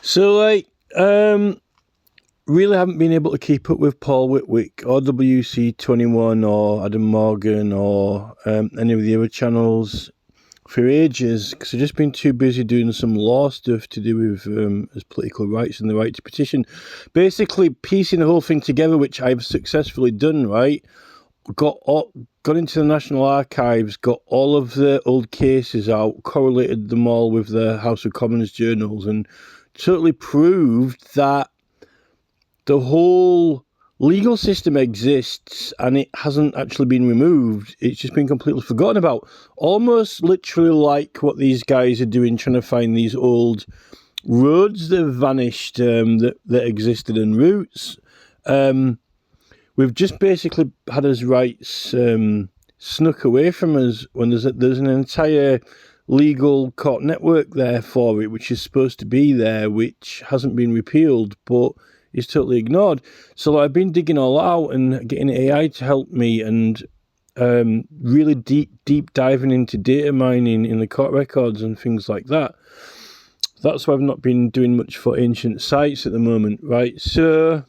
So, really haven't been able to keep up with Paul Whitwick or WC21 or Adam Morgan or any of the other channels for ages because I've just been too busy doing some law stuff to do with as political rights and the right to petition. Basically, piecing the whole thing together, which I've successfully done, right? Got into the National Archives, got all of the old cases out, correlated them all with the House of Commons journals, and totally proved that the whole legal system exists and it hasn't actually been removed. It's just been completely forgotten about. Almost literally like what these guys are doing, trying to find these old roads that have vanished that existed and routes. We've just basically had his rights snuck away from us when there's an entire legal court network there for it, which is supposed to be there, which hasn't been repealed, but is totally ignored. So I've been digging all out and getting AI to help me and really deep diving into data mining in the court records and things like that. That's why I've not been doing much for ancient sites at the moment, right? So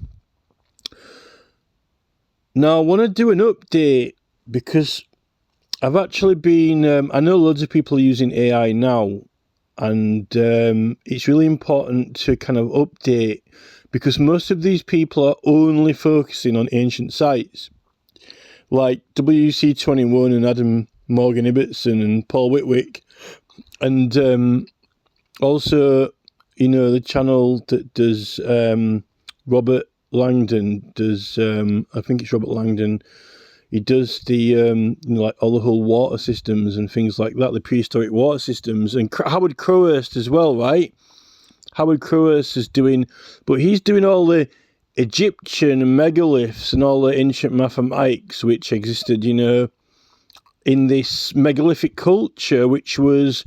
now I want to do an update because I've actually been, I know loads of people are using AI now, and it's really important to kind of update because most of these people are only focusing on ancient sites like WC21 and Adam Morgan Ibbotson and Paul Whitwick, and also, you know, the channel that does Robert Langdon does, I think it's Robert Langdon. He does the, you know, like all the whole water systems and things like that, the prehistoric water systems, and Howard Crowhurst as well, right? Howard Crowhurst is doing, but he's doing all the Egyptian megaliths and all the ancient mathematics which existed, you know, in this megalithic culture, which was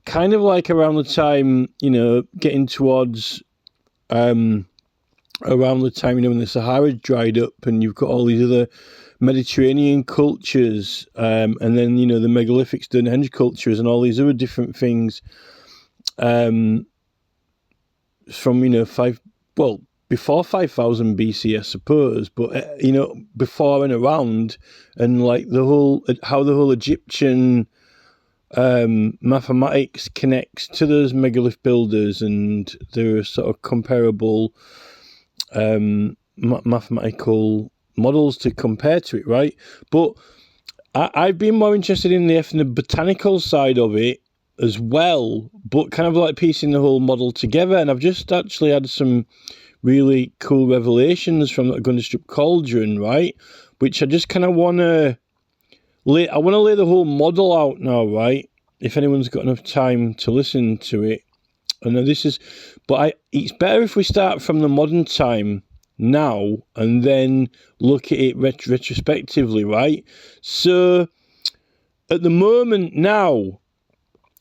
kind of like around the time, you know, getting towards, around the time, you know, when the Sahara dried up and you've got all these other Mediterranean cultures, and then, you know, the megalithic Stonehenge cultures and all these other different things, from, you know, before 5000 BC, I suppose, but, you know, before and around, and like how the whole Egyptian mathematics connects to those megalith builders, and there are sort of comparable mathematical models to compare to it, right? But I've been more interested in the ethnobotanical side of it as well, but kind of like piecing the whole model together. And I've just actually had some really cool revelations from the Gunderstrup Cauldron, right? Which I just kind of want to lay the whole model out now, right? If anyone's got enough time to listen to it. I know this is, but it's better if we start from the modern time now and then look at it retrospectively, right? So at the moment now,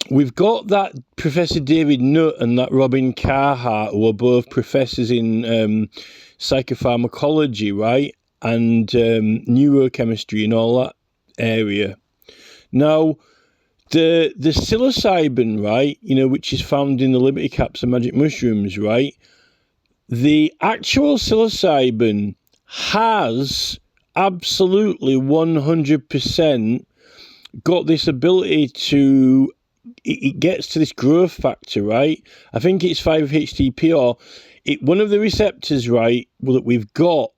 we've got that Professor David Nutt and that Robin Carhart, who are both professors in psychopharmacology, right? And neurochemistry and all that area. Now, the psilocybin, right, you know, which is found in the Liberty Caps and magic mushrooms, right? The actual psilocybin has absolutely 100% got this ability to, it gets to this growth factor, right? I think it's 5-HTP or one of the receptors, right, that we've got,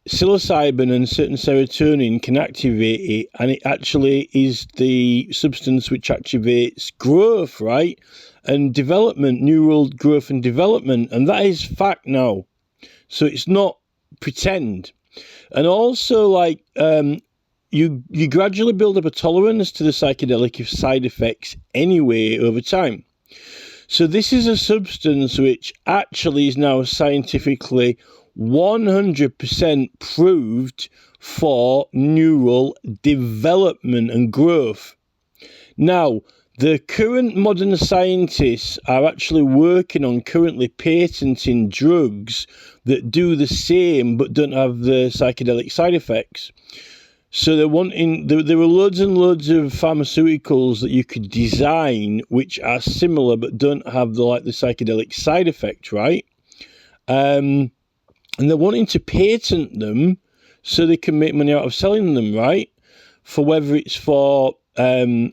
psilocybin and certain serotonin can activate it, and it actually is the substance which activates growth, right? And development, neural growth and development, and that is fact now. So it's not pretend. And also, like, you gradually build up a tolerance to the psychedelic side effects anyway over time. So this is a substance which actually is now scientifically 100% proved for neural development and growth. Now, the current modern scientists are actually working on currently patenting drugs that do the same but don't have the psychedelic side effects. So they're wanting, there were loads and loads of pharmaceuticals that you could design which are similar but don't have the psychedelic side effect, right? And they're wanting to patent them so they can make money out of selling them, right? For whether it's for medicine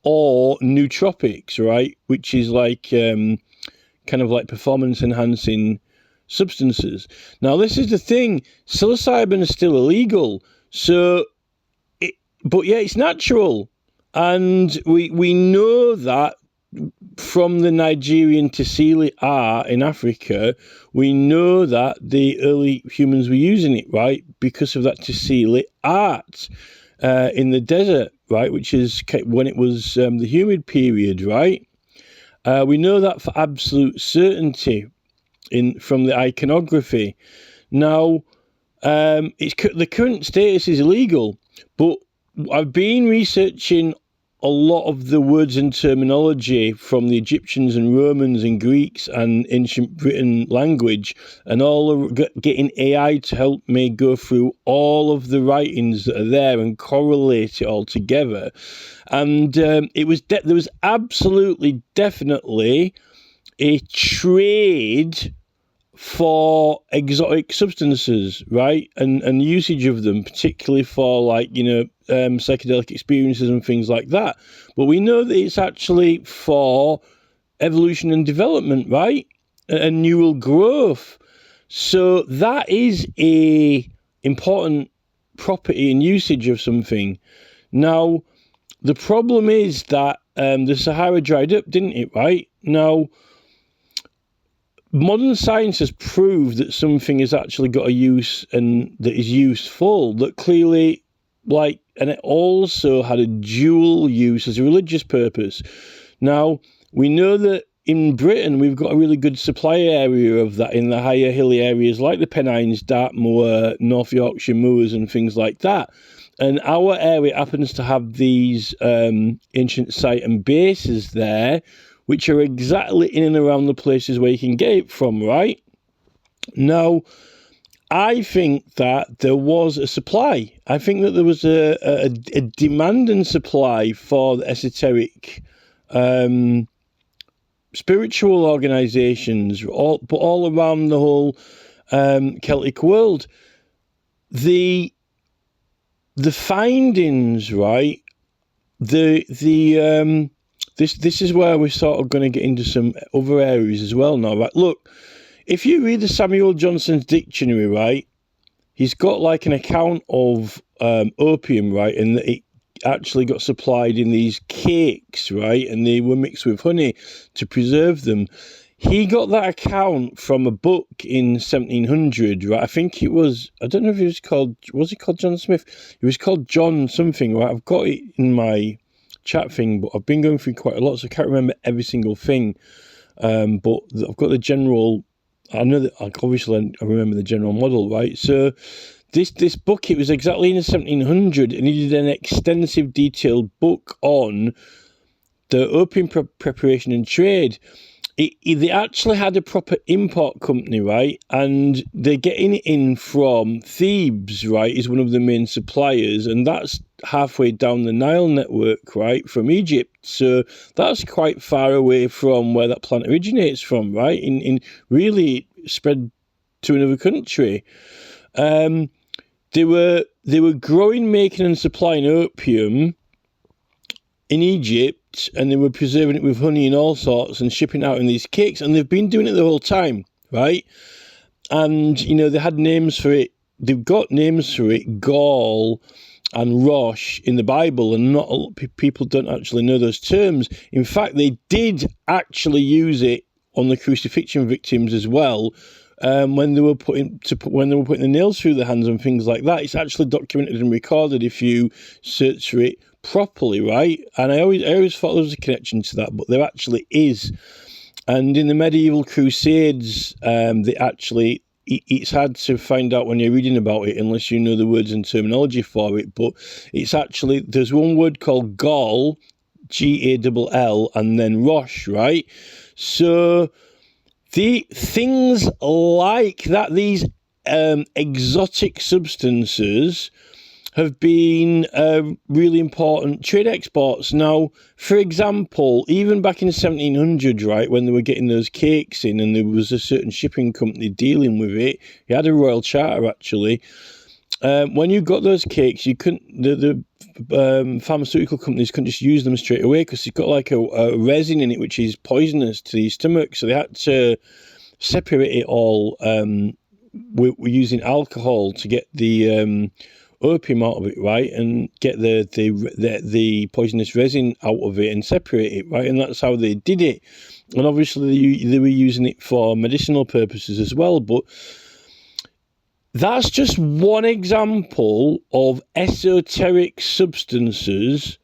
or nootropics, right? Which is kind of like performance enhancing substances. Now, this is the thing: psilocybin is still illegal, but it's natural, and we know that from the Nigerian Tesili art in Africa. We know that the early humans were using it, right, because of that Tesili art in the desert, right, which is when it was the humid period, right. We know that for absolute certainty from the iconography. Now, the current status is illegal, but I've been researching a lot of the words and terminology from the Egyptians and Romans and Greeks and ancient Britain language, and all getting AI to help me go through all of the writings that are there and correlate it all together. And there was absolutely definitely a trade for exotic substances, right, and usage of them, particularly for psychedelic experiences and things like that. But we know that it's actually for evolution and development, right, and neural growth. So that is a important property and usage of something. Now, the problem is that the Sahara dried up, didn't it, right? Now, modern science has proved that something has actually got a use and that is useful, that clearly, and it also had a dual use as a religious purpose. Now, we know that in Britain, we've got a really good supply area of that in the higher hilly areas like the Pennines, Dartmoor, North Yorkshire moors and things like that. And our area happens to have these ancient site and bases there, which are exactly in and around the places where you can get it from, right? Now, I think that there was a supply. I think that there was a demand and supply for the esoteric spiritual organisations, but all around the whole Celtic world. The findings, right? This is where we're sort of going to get into some other areas as well now, right? Look, if you read the Samuel Johnson's dictionary, right, he's got like an account of opium, right, and it actually got supplied in these cakes, right, and they were mixed with honey to preserve them. He got that account from a book in 1700, right? I think it was, I don't know if it was he called John Smith? It was called John something, right? I've got it in my chat thing, but I've been going through quite a lot, so I can't remember every single thing. But I've got the general, I know that, obviously I remember the general model, right? So this book, it was exactly in 1700, and he did an extensive detailed book on the opium preparation and trade. They actually had a proper import company, right? And they're getting it in from Thebes, right, is one of the main suppliers. And that's halfway down the Nile network, right, from Egypt. So that's quite far away from where that plant originates from, right? In really spread to another country. They were growing, making and supplying opium in Egypt, and they were preserving it with honey and all sorts and shipping out in these cakes, and they've been doing it the whole time, right? And, they had names for it. They've got names for it, Gaul and Rosh, in the Bible, and not a lot of people don't actually know those terms. In fact, they did actually use it on the crucifixion victims as well, when they were putting the nails through their hands and things like that. It's actually documented and recorded if you search for it properly, right? And I always thought there was a connection to that, but there actually is. And in the medieval crusades, it's hard to find out when you're reading about it unless you know the words and terminology for it, but it's actually, there's one word called Gaul, Gall, and then Rosh, right? So the things like that, these exotic substances have been really important trade exports. Now, for example, even back in the 1700s, right, when they were getting those cakes in and there was a certain shipping company dealing with it, you had a royal charter actually. When you got those cakes, you couldn't, the pharmaceutical companies couldn't just use them straight away because it's got like a resin in it which is poisonous to the stomach, so they had to separate it all. We're using alcohol to get the opium out of it, right, and get the poisonous resin out of it and separate it, right, and that's how they did it. And obviously they were using it for medicinal purposes as well, but that's just one example of esoteric substances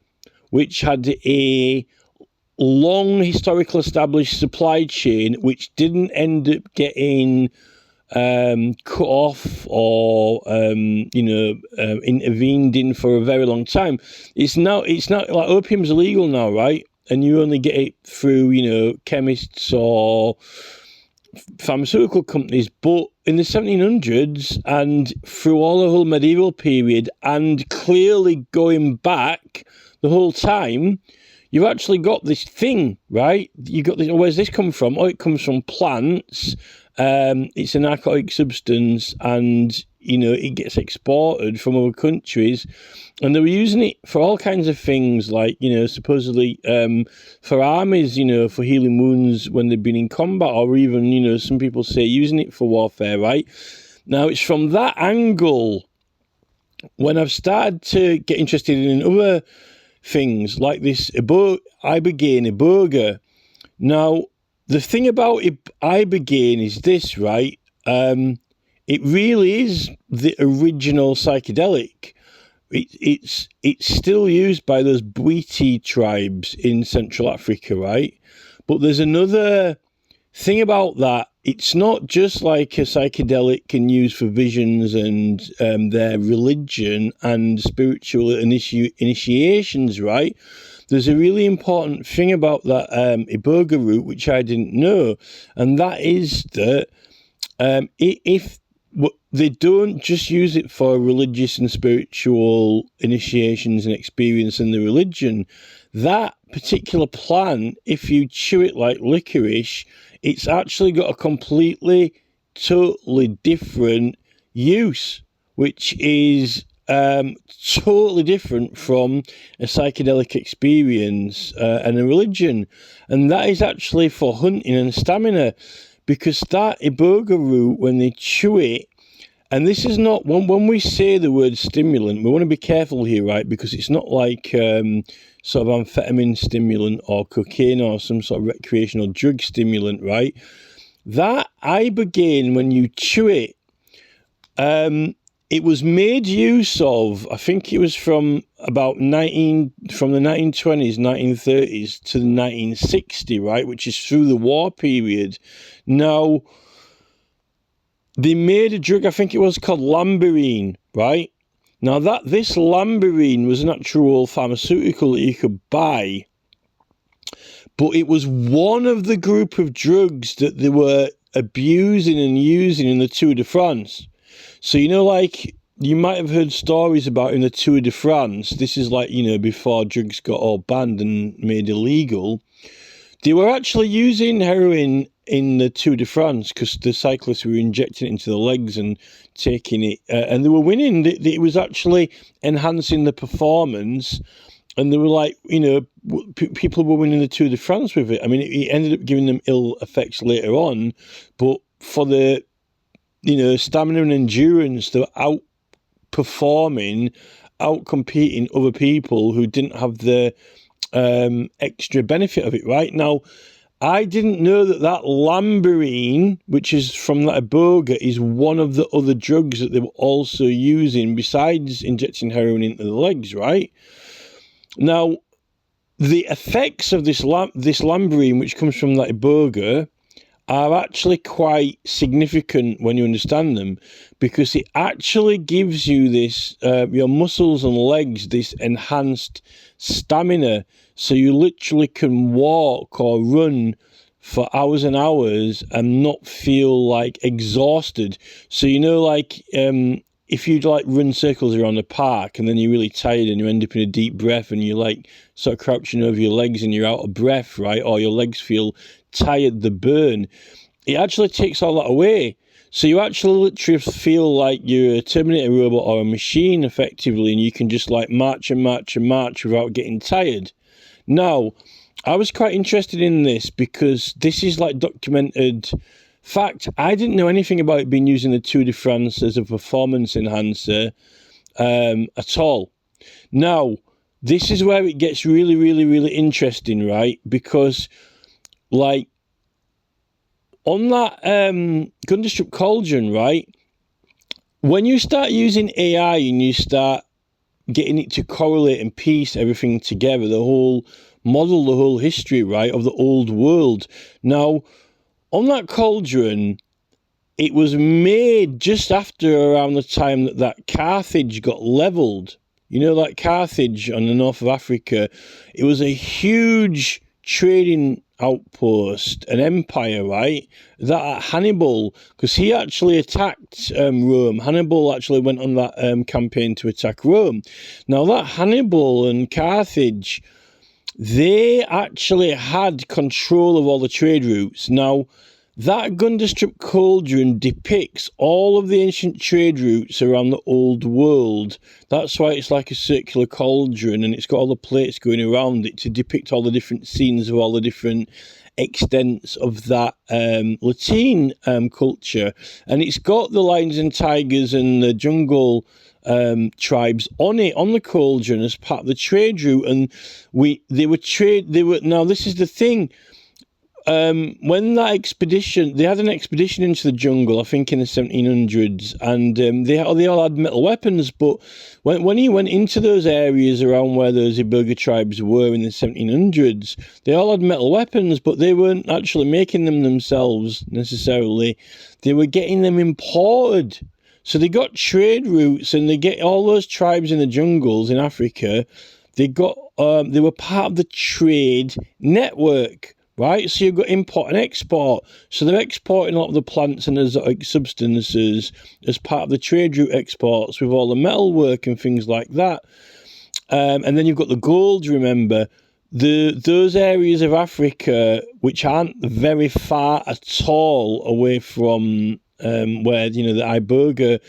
which had a long historical established supply chain which didn't end up getting cut off or intervened in for a very long time. It's not like opium's illegal now, right? And you only get it through chemists or pharmaceutical companies. But in the 1700s and through all the whole medieval period, and clearly going back the whole time, you've actually got this thing, right? You got this. Where's this come from? Oh, it comes from plants. It's a narcotic substance, and it gets exported from other countries, and they were using it for all kinds of things, like supposedly for armies, for healing wounds when they've been in combat, or even some people say using it for warfare, right? Now it's from that angle when I've started to get interested in other things like this ibogaine, iboga. Now, the thing about ibogaine is this, right? It really is the original psychedelic. It's still used by those Bwiti tribes in Central Africa, right? But there's another thing about that. It's not just like a psychedelic can use for visions and their religion and spiritual initiations, right? There's a really important thing about that iboga root, which I didn't know, and that is that if they don't just use it for religious and spiritual initiations and experience in the religion, that particular plant, if you chew it like licorice, it's actually got a completely, totally different use, which is totally different from a psychedelic experience and a religion. And that is actually for hunting and stamina, because that iboga root, when they chew it, and this is not, when we say the word stimulant, we want to be careful here, right? Because it's not like sort of amphetamine stimulant or cocaine or some sort of recreational drug stimulant, right? That ibogaine, when you chew it, it was made use of, I think it was from the 1920s, 1930s to the 1960s, right? Which is through the war period. Now, they made a drug, I think it was called lamberine, right? Now, this lamberine was an actual pharmaceutical that you could buy, but it was one of the group of drugs that they were abusing and using in the Tour de France. So, like, you might have heard stories about in the Tour de France, this is like, before drugs got all banned and made illegal, they were actually using heroin in the Tour de France because the cyclists were injecting it into the legs and taking it, and they were winning. It was actually enhancing the performance, and they were like, people were winning the Tour de France with it. I mean, it ended up giving them ill effects later on, but for the stamina and endurance, they were outcompeting other people who didn't have the extra benefit of it, right? Now, I didn't know that lamberine, which is from that iboga, is one of the other drugs that they were also using besides injecting heroin into the legs, right? Now, the effects of this lamberine, which comes from that iboga, are actually quite significant when you understand them, because it actually gives you this, your muscles and legs, this enhanced stamina. So you literally can walk or run for hours and hours and not feel like exhausted. So, like if you like run circles around the park and then you're really tired and you end up in a deep breath and you're like sort of crouching over your legs and you're out of breath, right? Or your legs feel tired, the burn, it actually takes all that away. So you actually literally feel like you're a Terminator robot or a machine effectively, and you can just like march and march and march without getting tired. Now, I was quite interested in this because this is like documented fact. I didn't know anything about it being used in the Tour de France as a performance enhancer at all. Now, this is where it gets really, really, really interesting, right? Because like on that Gunderstrup Cauldron, right, when you start using AI and you start getting it to correlate and piece everything together, the whole model, the whole history, right, of the old world. Now, on that cauldron, it was made just after around the time that Carthage got levelled. Like Carthage on the north of Africa, it was a huge trading outpost, an empire, right? That Hannibal, because he actually attacked Rome. Hannibal actually went on that campaign to attack Rome. Now, that Hannibal and Carthage, they actually had control of all the trade routes. Now, that Gunderstrup Cauldron depicts all of the ancient trade routes around the old world. That's why it's like a circular cauldron, and it's got all the plates going around it to depict all the different scenes of all the different extents of that Latin culture. And it's got the lions and tigers and the jungle tribes on it, on the cauldron, as part of the trade route. And now this is the thing. When that expedition, they had an expedition into the jungle, I think in the 1700s, and they all had metal weapons. But when he went into those areas around where those Iberga tribes were in the 1700s, they all had metal weapons, but they weren't actually making them themselves necessarily. They were getting them imported. So they got trade routes, and they get all those tribes in the jungles in Africa. They were part of the trade network. Right, so you've got import and export. So they're exporting a lot of the plants and exotic substances as part of the trade route exports with all the metalwork and things like that. And then you've got the gold, remember. Those areas of Africa which aren't very far at all away from where, the Iberga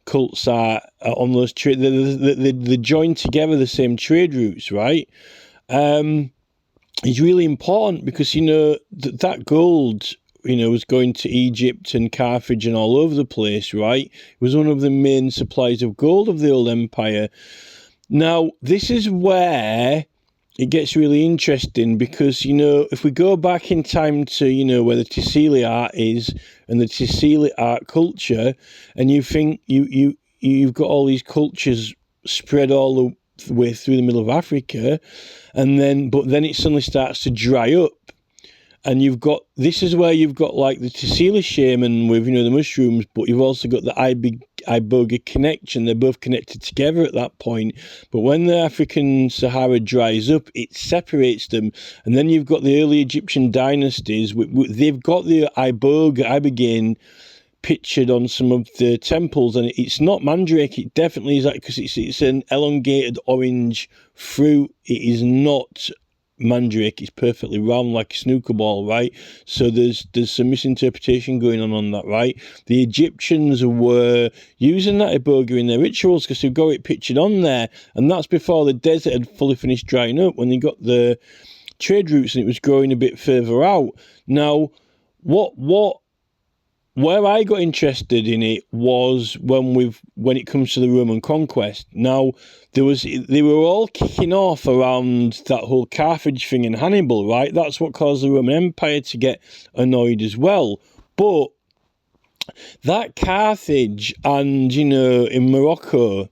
cults are on those trade. They join together the same trade routes, right? Is really important because, that gold, was going to Egypt and Carthage and all over the place, right? It was one of the main supplies of gold of the old empire. Now, this is where it gets really interesting because, if we go back in time to, where the Tsili art is and the Tsili art culture, and you think you've got all these cultures spread all the way through the middle of Africa, but then it suddenly starts to dry up, and this is where you've got like the Tsili shaman with the mushrooms, but you've also got the Iberga connection. They're both connected together at that point, but when the African Sahara dries up, it separates them, and then you've got the early Egyptian dynasties. They've got the Ibogaine pictured on some of the temples, and it's not mandrake. It definitely is that, because it's an elongated orange fruit. It is not mandrake. It's perfectly round like a snooker ball, right? So there's some misinterpretation going on that, right? The Egyptians were using that iboga in their rituals because they've got it pictured on there, and that's before the desert had fully finished drying up, when they got the trade routes and it was growing a bit further out. Now, where I got interested in it was when it comes to the Roman conquest. Now, they were all kicking off around that whole Carthage thing and Hannibal, right? That's what caused the Roman Empire to get annoyed as well. But that Carthage and, in Morocco,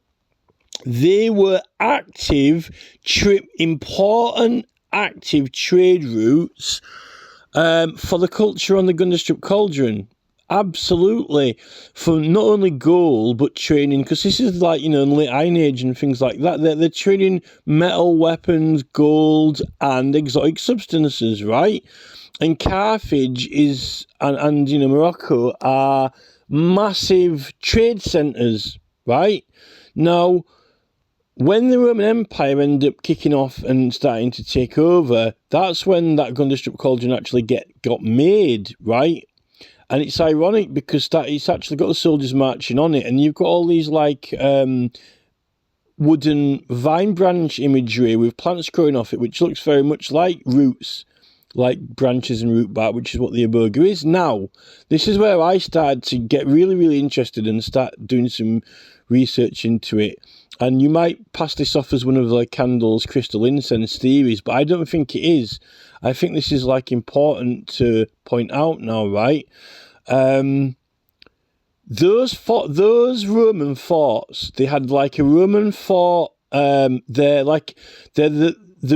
they were important active trade routes for the culture on the Gunderstrup Cauldron. absolutely, for not only gold but training, because this is like, in the late Iron Age and things like that. They're training metal weapons, gold, and exotic substances, right? And Carthage is and Morocco are massive trade centres, right? Now, when the Roman Empire ended up kicking off and starting to take over, that's when that Gundestrup cauldron actually got made, right? And it's ironic because it's actually got the soldiers marching on it, and you've got all these like wooden vine branch imagery with plants growing off it, which looks very much like roots, like branches and root bark, which is what the iboga is. Now, this is where I started to get really, really interested and start doing some research into it. And you might pass this off as one of the candles, crystal incense theories, but I don't think it is. I think this is like important to point out now, right? Those Roman forts, they had like a Roman fort. There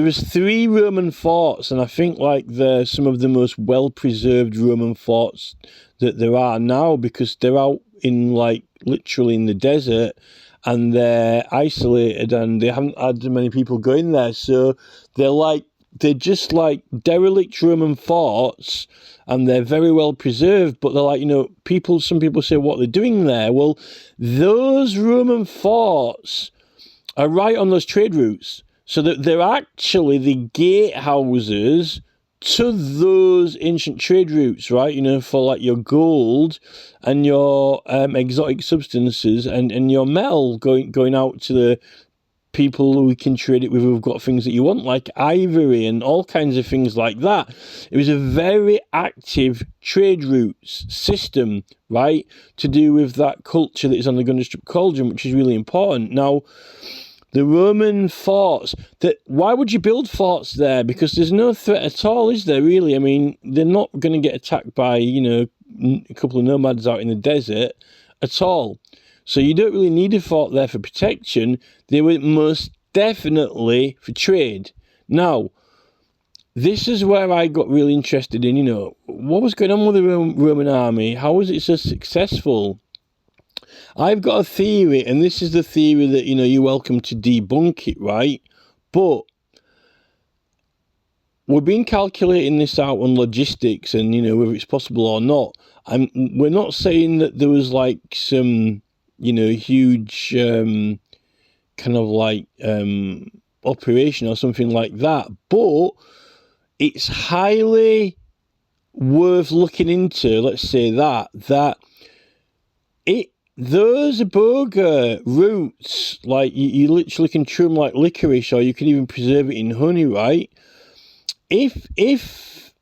was 3 Roman forts, and I think like they're some of the most well preserved Roman forts that there are now, because they're out in like literally in the desert, and they're isolated, and they haven't had many people going there, so they're just like derelict Roman forts, and they're very well preserved, but they're like, some people say what they're doing there. Well, those Roman forts are right on those trade routes, so that they're actually the gatehouses to those ancient trade routes, right? For like your gold and your exotic substances and your metal going out to the people who can trade it with, who've got things that you want, like ivory and all kinds of things like that. It was a very active trade routes system, right, to do with that culture that is on the Gundestrup cauldron, which is really important. Now, the Roman forts, why would you build forts there? Because there's no threat at all, is there, really? I mean, they're not going to get attacked by, a couple of nomads out in the desert at all. So you don't really need a fort there for protection. They were most definitely for trade. Now, this is where I got really interested in, what was going on with the Roman army? How was it so successful? I've got a theory, and this is the theory that, you're welcome to debunk it, right? But we've been calculating this out on logistics and, whether it's possible or not. We're not saying that there was like some, huge kind of like operation or something like that, but it's highly worth looking into, let's say that those iboga roots, like you literally can chew them like licorice, or you can even preserve it in honey, right? If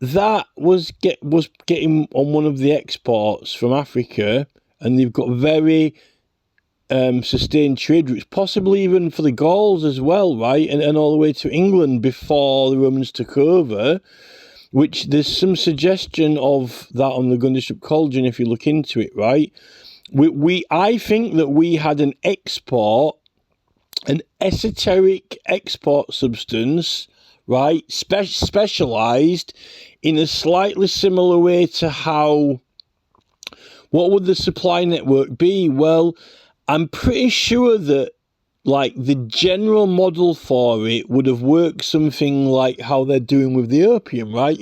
that was getting on one of the exports from Africa, and they've got very sustained trade routes, possibly even for the Gauls as well, right? And all the way to England before the Romans took over, which there's some suggestion of that on the Gundestrup cauldron if you look into it, right? I think that we had an esoteric export substance, right? Specialized in a slightly similar way to how. What would the supply network be? Well, I'm pretty sure that like the general model for it would have worked something like how they're doing with the opium, right?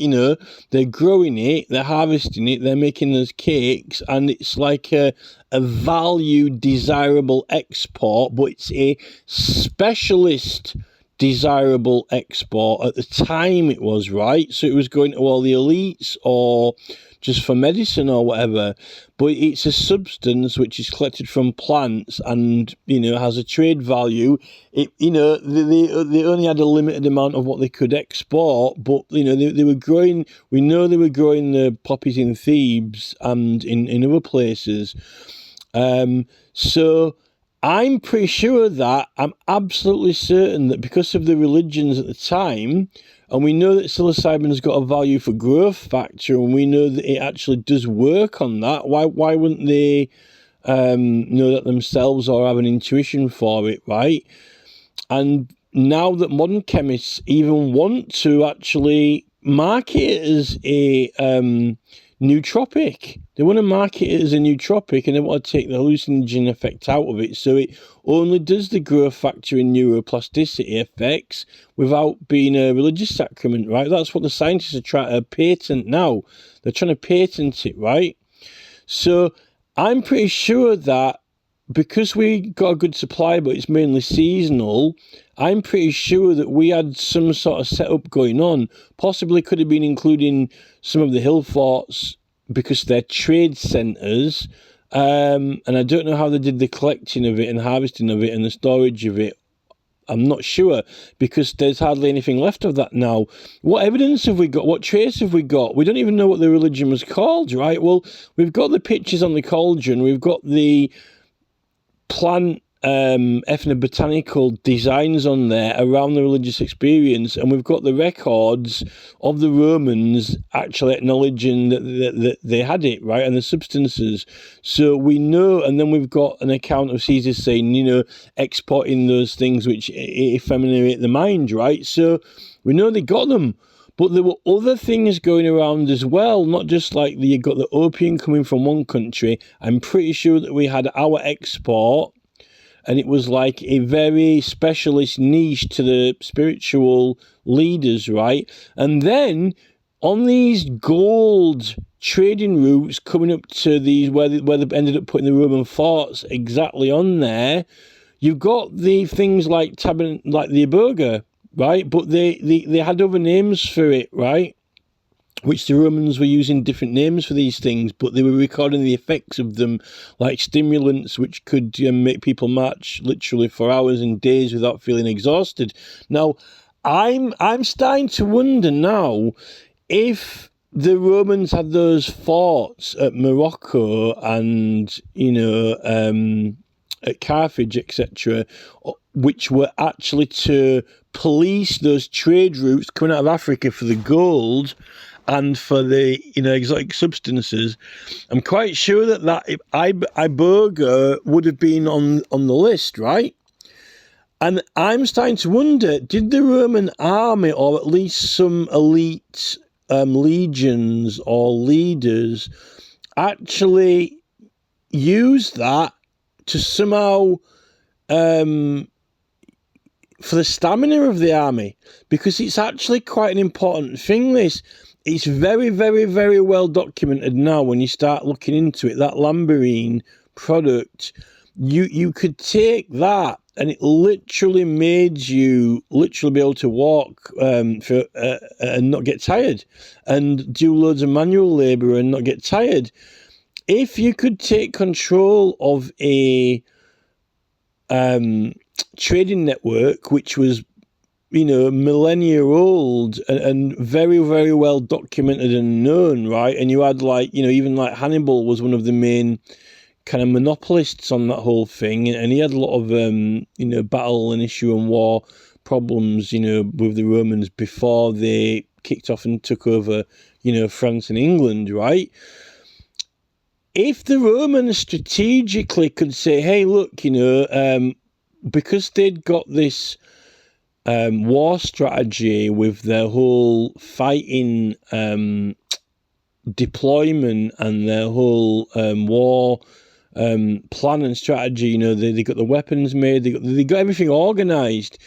They're growing it, they're harvesting it, they're making those cakes, and it's like a valued, desirable export, but it's a specialist desirable export at the time it was, right? So it was going to all the elites or just for medicine or whatever, but it's a substance which is collected from plants and, has a trade value. They only had a limited amount of what they could export, but, they were growing, we know they were growing the poppies in Thebes and in other places. So I'm pretty sure that, I'm absolutely certain that because of the religions at the time, and we know that psilocybin's got a value for growth factor, and we know that it actually does work on that, why wouldn't they know that themselves or have an intuition for it, right? And now that modern chemists even want to actually market it as a nootropic. They want to market it as a nootropic, and they want to take the hallucinogen effect out of it, so it only does the growth factor and neuroplasticity effects without being a religious sacrament, right? That's what the scientists are trying to patent now. They're trying to patent it, right? So I'm pretty sure that because we got a good supply, but it's mainly seasonal, I'm pretty sure that we had some sort of setup going on. Possibly could have been including some of the hill forts because they're trade centres. And I don't know how they did the collecting of it and harvesting of it and the storage of it. I'm not sure, because there's hardly anything left of that now. What evidence have we got? What trace have we got? We don't even know what the religion was called, right? Well, we've got the pictures on the cauldron. We've got the plant ethnobotanical designs on there around the religious experience, and we've got the records of the Romans actually acknowledging that they had it, right, and the substances. So we know, and then we've got an account of Caesar saying, exporting those things which effeminate the mind, right? So we know they got them. But there were other things going around as well, not just like you got the opium coming from one country. I'm pretty sure that we had our export, and it was like a very specialist niche to the spiritual leaders, right? And then on these gold trading routes coming up to these where they ended up putting the Roman forts exactly on there, you've got the things like the Iboga, right? But they had other names for it, right? Which the Romans were using different names for these things, but they were recording the effects of them, like stimulants, which could make people march literally for hours and days without feeling exhausted. Now, I'm starting to wonder now if the Romans had those forts at Morocco and at Carthage, etc., which were actually to police those trade routes coming out of Africa for the gold and for the exotic substances. I'm quite sure that Iboga would have been on the list, right? And I'm starting to wonder, did the Roman army, or at least some elite legions or leaders, actually use that to somehow for the stamina of the army? Because it's actually quite an important thing, this. It's very, very, very well documented now when you start looking into it. That lamberine product, you could take that and it literally made you be able to walk and not get tired, and do loads of manual labour and not get tired. If you could take control of a trading network which was millennia old and very, very well documented and known, right? And you had even Hannibal was one of the main kind of monopolists on that whole thing, and he had a lot of battle and issue and war problems with the Romans before they kicked off and took over France and England, right? If the Romans strategically could say, hey, look, because they'd got this war strategy with their whole fighting deployment and their whole war plan and strategy, they got the weapons made, they got everything organised.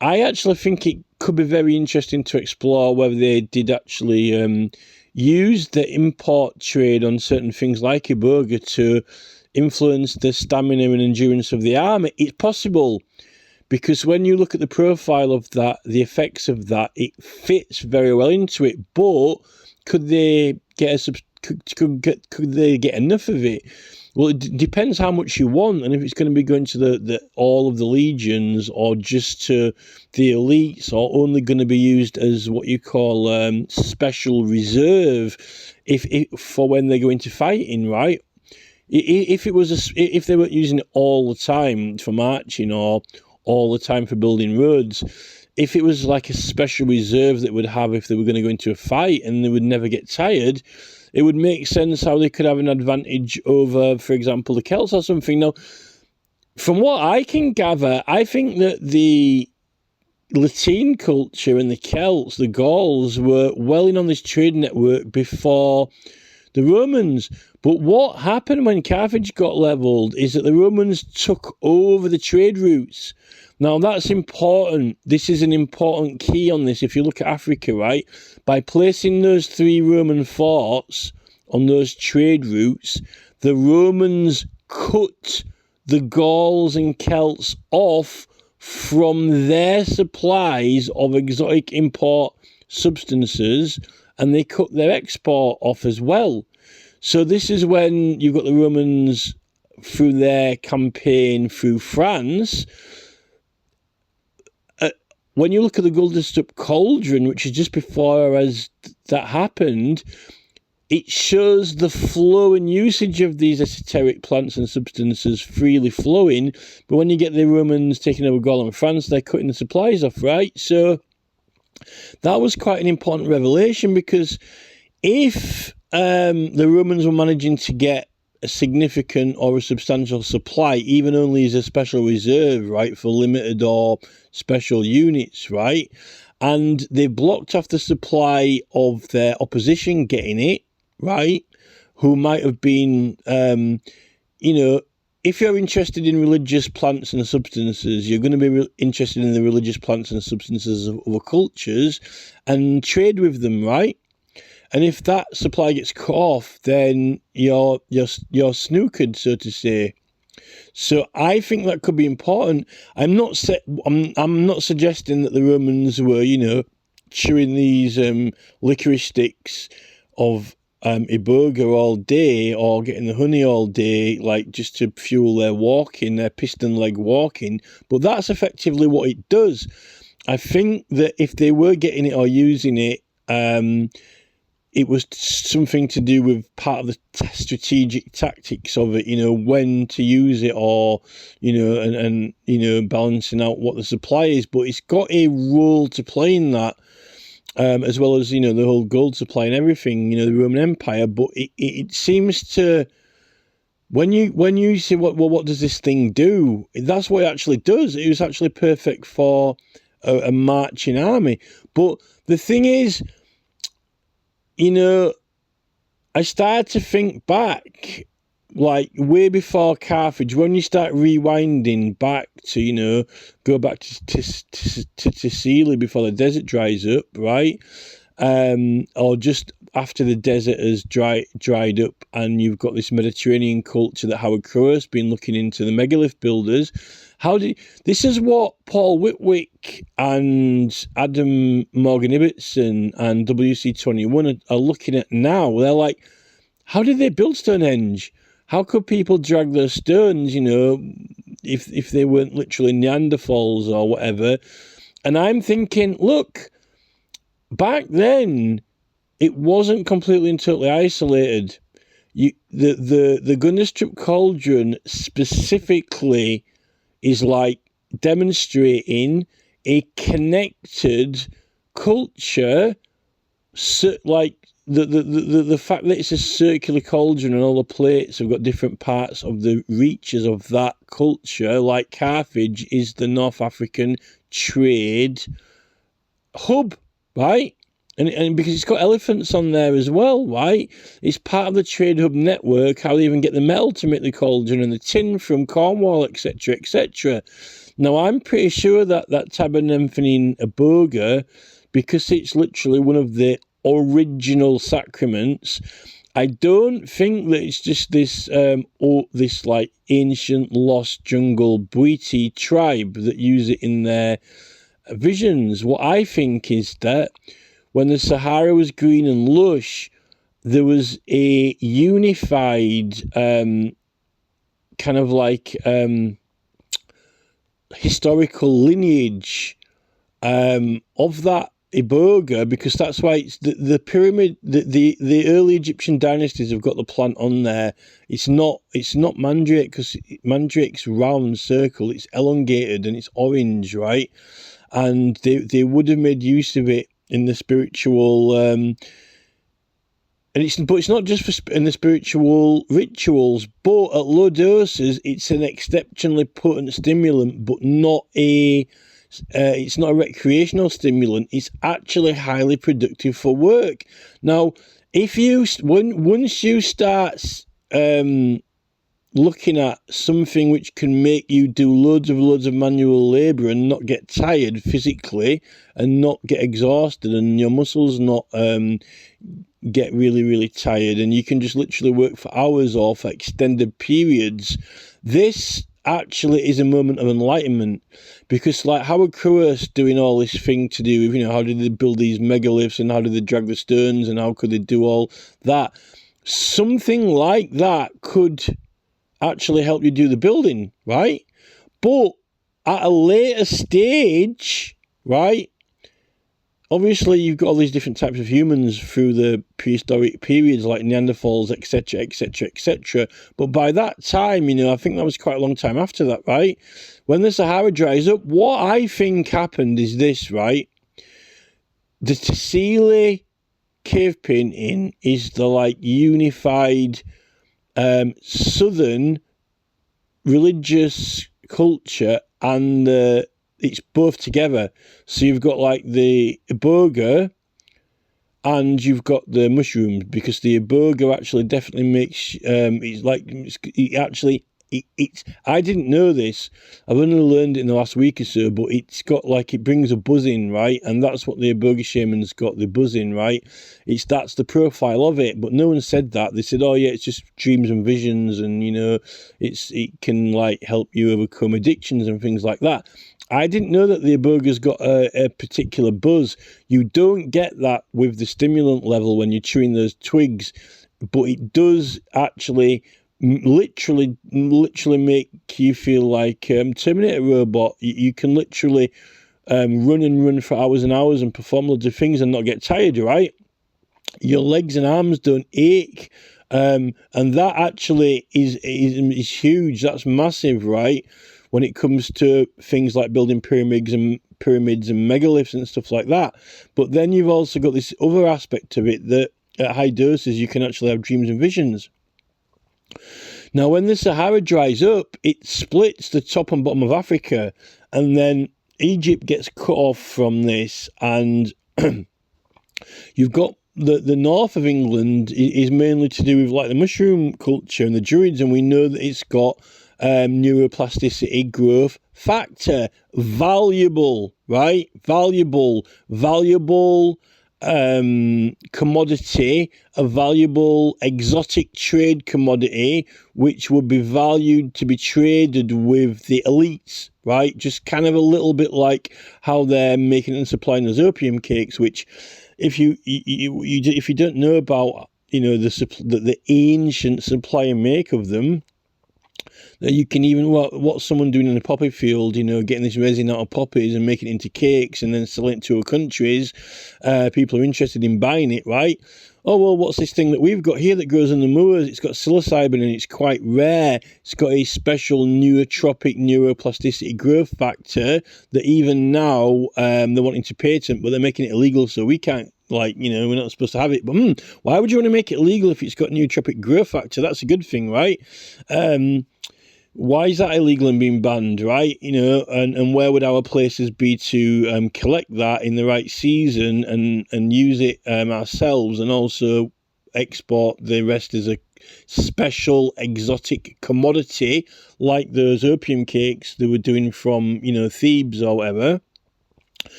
I actually think it could be very interesting to explore whether they did actually use the import trade on certain things like Iboga to influence the stamina and endurance of the army. It's possible, because when you look at the profile of that, the effects of that, it fits very well into it. But could they get could they get enough of it? Well, it depends how much you want, and if it's going to be going to the all of the legions, or just to the elites, or only going to be used as what you call special reserve, if for when they go into fighting, right? If it was if they weren't using it all the time for marching or all the time for building roads, if it was like a special reserve that would have if they were going to go into a fight and they would never get tired, it would make sense how they could have an advantage over, for example, the Celts or something. Now, from what I can gather, I think that the Latin culture and the Celts, the Gauls, were well in on this trade network before the Romans. But what happened when Carthage got levelled is that the Romans took over the trade routes. Now, that's important. This is an important key on this. If you look at Africa, right, by placing those 3 Roman forts on those trade routes, the Romans cut the Gauls and Celts off from their supplies of exotic import substances, and they cut their export off as well. So this is when you've got the Romans, through their campaign through France. When you look at the Guldenstub Cauldron, which is just before as that happened, it shows the flow and usage of these esoteric plants and substances freely flowing. But when you get the Romans taking over Gaul and France, they're cutting the supplies off, right? So that was quite an important revelation, because if the Romans were managing to get a significant or a substantial supply, even only as a special reserve, right, for limited or special units, right, and they blocked off the supply of their opposition getting it, right, who might have been, if you're interested in religious plants and substances, you're going to be interested in the religious plants and substances of other cultures and trade with them, right? And if that supply gets cut off, then you're snookered, so to say. So I think that could be important. I'm not suggesting that the Romans were, chewing these licorice sticks of iboga all day, or getting the honey all day, like just to fuel their walking, their piston leg walking. But that's effectively what it does. I think that if they were getting it or using it, it was something to do with part of the strategic tactics of it, when to use it, or, and balancing out what the supply is. But it's got a role to play in that, as well as, the whole gold supply and everything, the Roman Empire. But it seems to, when you say, what does this thing do? That's what it actually does. It was actually perfect for a marching army. But the thing is, I started to think back, like way before Carthage, when you start rewinding back to, go back to Sicily before the desert dries up, right? Or just after the desert has dried up, and you've got this Mediterranean culture that Howard Crowe has been looking into, the megalith builders. This is what Paul Whitwick and Adam Morgan Ibbotson and WC21 are looking at now. They're like, how did they build Stonehenge? How could people drag those stones, if they weren't literally Neanderthals or whatever? And I'm thinking, look, back then, it wasn't completely and totally isolated. The Gundestrup Cauldron specifically is like demonstrating a connected culture, like the fact that it's a circular cauldron and all the plates have got different parts of the reaches of that culture, like Carthage is the North African trade hub, right? And because it's got elephants on there as well, right? It's part of the trade hub network, how they even get the metal to make the cauldron and the tin from Cornwall, etc., etc. Now, I'm pretty sure that Tabernamphenine Iboga, because it's literally one of the original sacraments, I don't think that it's just this this like ancient lost jungle Bwiti tribe that use it in their visions. What I think is that when the Sahara was green and lush, there was a unified kind of like historical lineage of that Iboga, because that's why it's the pyramid. The early Egyptian dynasties have got the plant on there. It's not mandrake, because mandrake's round circle. It's elongated and it's orange, right? And they would have made use of it in the spiritual, but it's not just for in the spiritual rituals. But at low doses, it's an exceptionally potent stimulant, but not a. It's not a recreational stimulant. It's actually highly productive for work. Now, if you once you start looking at something which can make you do loads of manual labour and not get tired physically and not get exhausted and your muscles not get really tired, and you can just literally work for hours or for extended periods, this actually is a moment of enlightenment. Because like Howard Carruthers doing all this thing to do with, how did they build these megaliths and how did they drag the stones and how could they do all that, something like that could actually help you do the building, right? But at a later stage, right, obviously you've got all these different types of humans through the prehistoric periods like Neanderthals, etc. But by that time, I think that was quite a long time after that, right? When the Sahara dries up, what I think happened is this, right? The Tassili cave painting is the unified southern religious culture, and it's both together. So you've got the iboga and you've got the mushrooms, because the iboga actually definitely makes I didn't know this. I've only learned it in the last week or so, but it's got it brings a buzz in, right? And that's what the iboga shaman's got, the buzz in, right? That's the profile of it, but no one said that. They said, oh yeah, it's just dreams and visions, and it can help you overcome addictions and things like that. I didn't know that the iboga's got a particular buzz. You don't get that with the stimulant level when you're chewing those twigs, but it does actually literally make you feel like Terminator robot. You can literally run for hours and hours and perform loads of things and not get tired, right? Your legs and arms don't ache, and that actually is huge. That's massive, right? When it comes to things like building pyramids and megaliths and stuff like that. But then you've also got this other aspect of it that at high doses you can actually have dreams and visions. Now, when the Sahara dries up, it splits the top and bottom of Africa, and then Egypt gets cut off from this, and you've got the north of England is mainly to do with the mushroom culture and the Druids, and we know that it's got neuroplasticity, growth factor, valuable, right? Valuable commodity, a valuable exotic trade commodity, which would be valued to be traded with the elites, right? Just kind of a little bit like how they're making and supplying those opium cakes, which if you don't know about the ancient supply and make of them, that you can even what's someone doing in a poppy field, getting this resin out of poppies and making it into cakes and then selling it to other countries. People are interested in buying it, right? Oh, well, what's this thing that we've got here that grows in the moors? It's got psilocybin and it's quite rare. It's got a special neurotropic neuroplasticity growth factor that even now they're wanting to patent, but they're making it illegal, so we can't, we're not supposed to have it. But why would you want to make it illegal if it's got neurotropic growth factor? That's a good thing, right? Why is that illegal and being banned, right? And where would our places be to collect that in the right season and use it ourselves, and also export the rest as a special exotic commodity like those opium cakes they were doing from Thebes or whatever.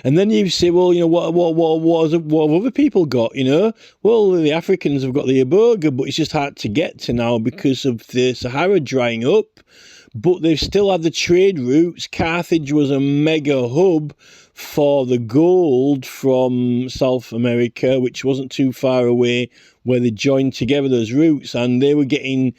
And then you say, well, what have other people got? Well, the Africans have got the iboga, but it's just hard to get to now because of the Sahara drying up. But they've still had the trade routes. Carthage was a mega hub for the gold from South America, which wasn't too far away, where they joined together those routes, and they were getting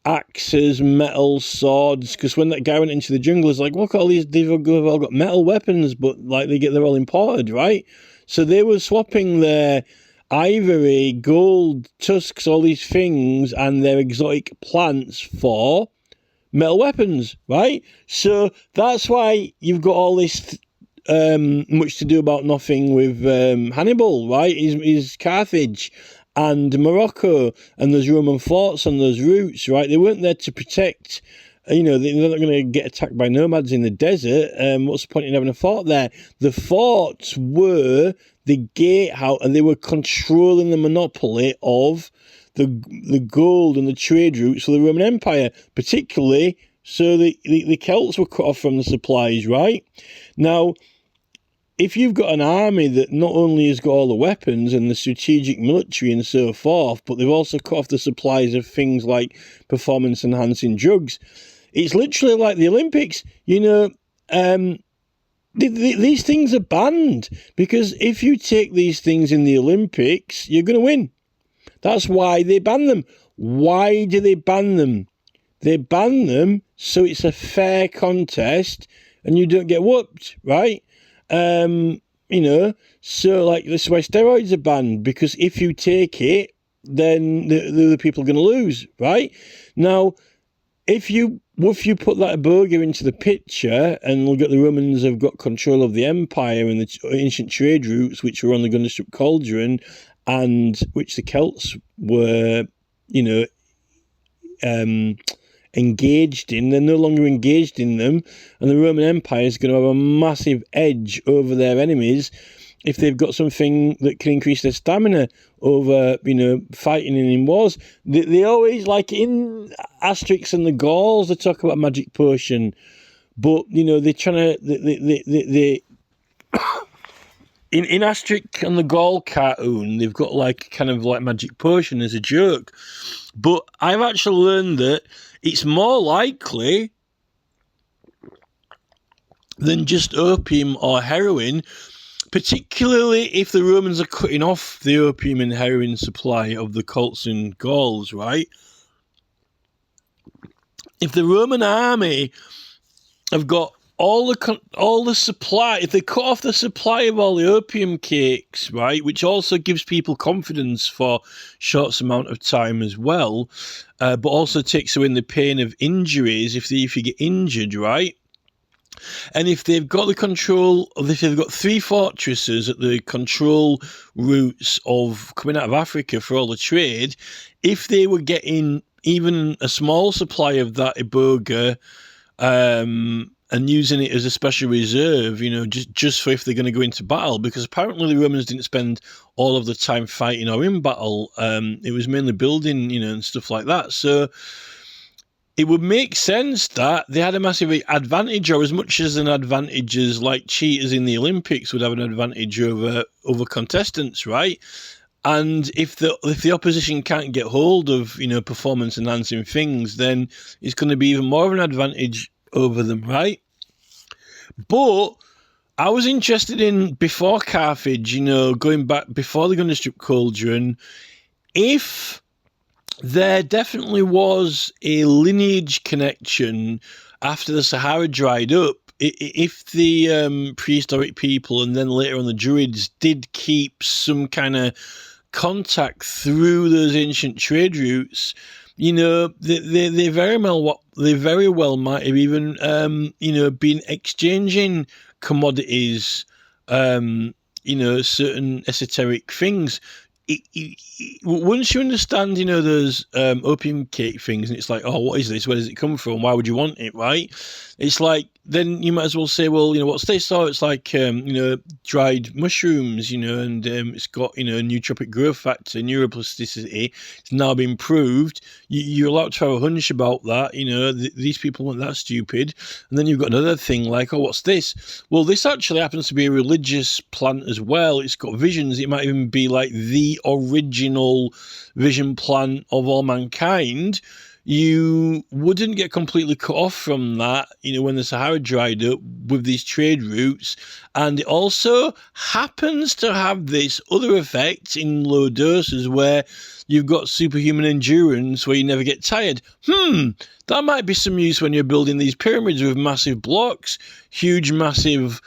axes, metal, swords, because when that guy went into the jungle, it's look at all these, they've all got metal weapons, but they're all imported, right? So they were swapping their ivory, gold, tusks, all these things, and their exotic plants for metal weapons, right? So that's why you've got all this much to do about nothing with Hannibal, right? Is Carthage and Morocco and those Roman forts on those routes, right? They weren't there to protect they're not going to get attacked by nomads in the desert. What's the point in having a fort there? The forts were the gatehouse, and they were controlling the monopoly of the gold and the trade routes for the Roman Empire, particularly. So the Celts were cut off from the supplies, right? Now, if you've got an army that not only has got all the weapons and the strategic military and so forth, but they've also cut off the supplies of things like performance-enhancing drugs, it's literally like the Olympics. These things are banned, because if you take these things in the Olympics, you're going to win. That's why they ban them. Why do they ban them? They ban them so it's a fair contest and you don't get whooped, right? So like this is why steroids are banned, because if you take it, then the other people are going to lose, right? Now, if you put that burger into the picture and look at the Romans have got control of the empire and the ancient trade routes, which were on the Gundestrup Cauldron, and which the Celts were, engaged in, they're no longer engaged in them, and the Roman Empire is going to have a massive edge over their enemies if they've got something that can increase their stamina over, fighting in wars. They always, like in Asterix and the Gauls, they talk about magic potion, but they're trying to in Asterix and the Gaul cartoon, they've got like kind of like magic potion as a joke, but I've actually learned that it's more likely than just opium or heroin, particularly if the Romans are cutting off the opium and heroin supply of the Celts and Gauls, right? If the Roman army have got all the supply, if they cut off the supply of all the opium cakes, right, which also gives people confidence for short amount of time as well, but also takes away the pain of injuries if you get injured, right? And if they've got the control, if they've got 3 fortresses at the control routes of coming out of Africa for all the trade, if they were getting even a small supply of that iboga, and using it as a special reserve, just for if they're going to go into battle, because apparently the Romans didn't spend all of the time fighting or in battle. It was mainly building, and stuff like that. So it would make sense that they had a massive advantage, or as much as an advantage as like cheaters in the Olympics would have an advantage over contestants, right? And if the opposition can't get hold of, performance enhancing things, then it's going to be even more of an advantage over them, right? But I was interested in, before Carthage, going back before the Gundestrup Cauldron, if there definitely was a lineage connection after the Sahara dried up, if the prehistoric people and then later on the Druids did keep some kind of contact through those ancient trade routes, they very well might have even been exchanging commodities, certain esoteric things. Once you understand, those opium cake things, and it's like, oh, what is this? Where does it come from? Why would you want it, right? It's like, then you might as well say, well, what's this? Oh, it's like, dried mushrooms, and it's got, nootropic growth factor, neuroplasticity. It's now been proved. You're allowed to have a hunch about that. These people weren't that stupid. And then you've got another thing like, oh, what's this? Well, this actually happens to be a religious plant as well. It's got visions. It might even be like the original vision plant of all mankind. You wouldn't get completely cut off from that, when the Sahara dried up with these trade routes. And it also happens to have this other effect in low doses where you've got superhuman endurance where you never get tired. That might be some use when you're building these pyramids with massive blocks, huge, massive